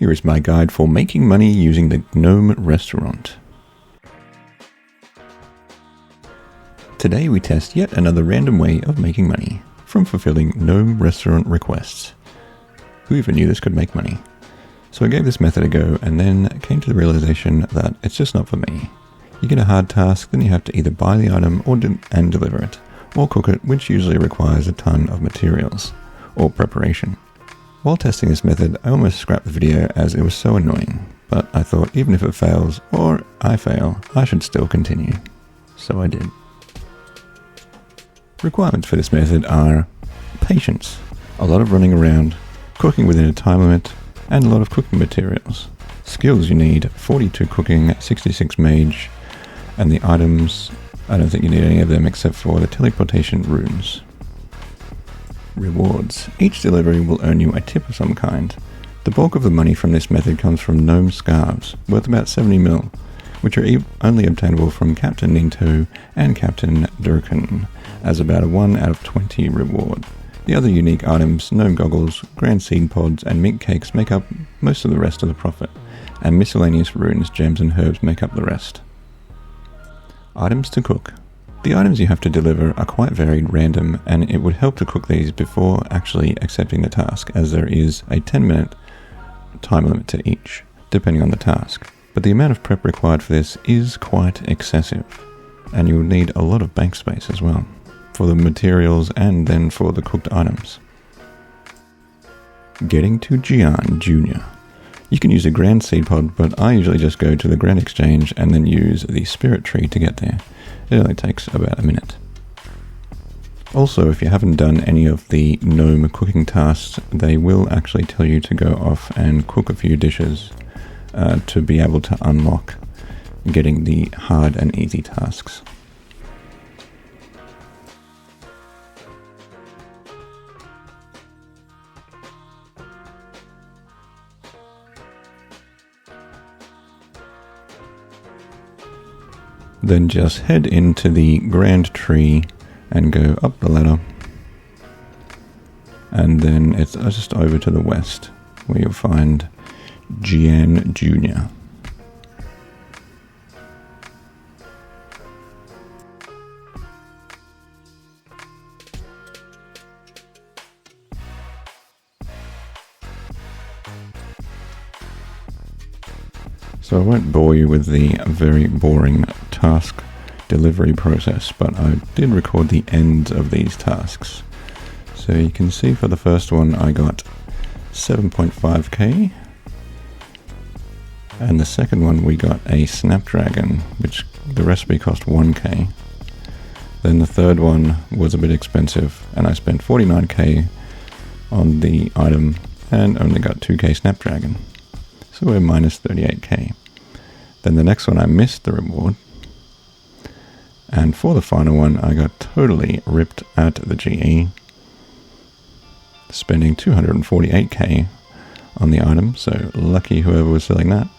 Here is my guide for making money using the Gnome restaurant. Today we test yet another random way of making money from fulfilling Gnome restaurant requests. Who even knew this could make money? So I gave this method a go and then came to the realization that it's just not for me. You get a hard task, then you have to either buy the item and deliver it, or cook it, which usually requires a ton of materials or preparation. While testing this method, I almost scrapped the video as it was so annoying, but I thought even if it fails, or I fail, I should still continue. So I did. Requirements for this method are patience, a lot of running around, cooking within a time limit, and a lot of cooking materials. Skills you need: 42 cooking, 66 mage, and the items, I don't think you need any of them except for the teleportation runes. Rewards. Each delivery will earn you a tip of some kind. The bulk of the money from this method comes from Gnome scarves, worth about 70 mil, which are only obtainable from Captain Ninto and Captain Durkin, as about a 1 out of 20 reward. The other unique items, Gnome goggles, grand seed pods, and mint cakes make up most of the rest of the profit, and miscellaneous runes, gems, and herbs make up the rest. Items to cook. The items you have to deliver are quite varied, random, and it would help to cook these before actually accepting the task, as there is a 10-minute time limit to each, depending on the task. But the amount of prep required for this is quite excessive, and you will need a lot of bank space as well, for the materials and then for the cooked items. Getting to Gian Jr. You can use a Grand Seed Pod, but I usually just go to the Grand Exchange and then use the Spirit Tree to get there. It only takes about a minute. Also, if you haven't done any of the Gnome cooking tasks, they will actually tell you to go off and cook a few dishes to be able to unlock getting the hard and easy tasks. Then just head into the Grand Tree and go up the ladder, and then it's just over to the west where you'll find Gian Jr. So I won't bore you with the very boring task delivery process, but I did record the ends of these tasks. So you can see for the first one I got 7.5k, and the second one we got a Snapdragon, which the recipe cost 1k. Then the third one was a bit expensive, and I spent 49k on the item and only got 2k Snapdragon. So we're minus 38k. Then the next one I missed the reward. And for the final one I got totally ripped at the GE, spending 248k on the item, so lucky whoever was selling that.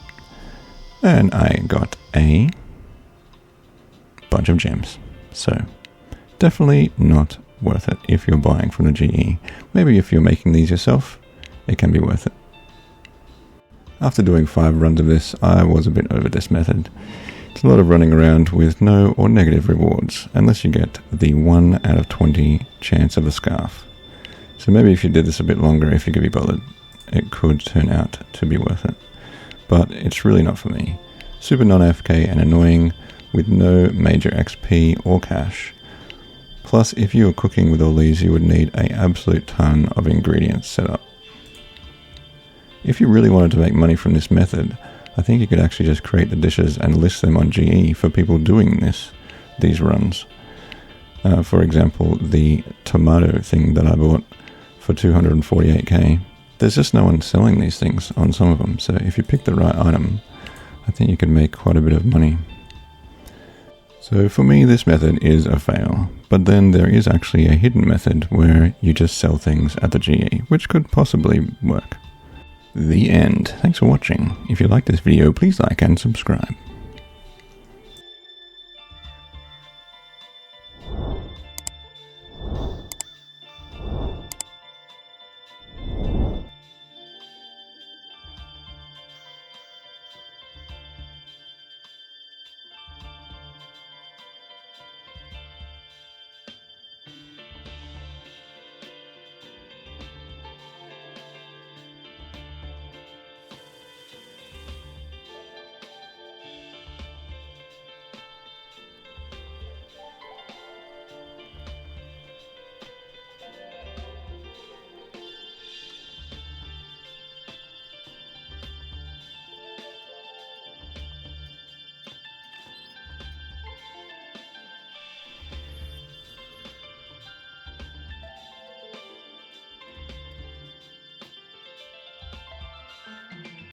And I got a bunch of gems. So definitely not worth it if you're buying from the GE. Maybe if you're making these yourself, it can be worth it. After doing 5 runs of this, I was a bit over this method. It's a lot of running around with no or negative rewards, unless you get the 1 out of 20 chance of the scarf. So maybe if you did this a bit longer, if you could be bothered, it could turn out to be worth it. But it's really not for me. Super non-AFK and annoying, with no major XP or cash. Plus, if you were cooking with all these, you would need an absolute ton of ingredients set up. If you really wanted to make money from this method, I think you could actually just create the dishes and list them on GE for people doing these runs. For example, the tomato thing that I bought for 248k. There's just no one selling these things on some of them, so if you pick the right item, I think you can make quite a bit of money. So for me, this method is a fail, but then there is actually a hidden method where you just sell things at the GE, which could possibly work. The end. Thanks for watching. If you like this video, please like and subscribe.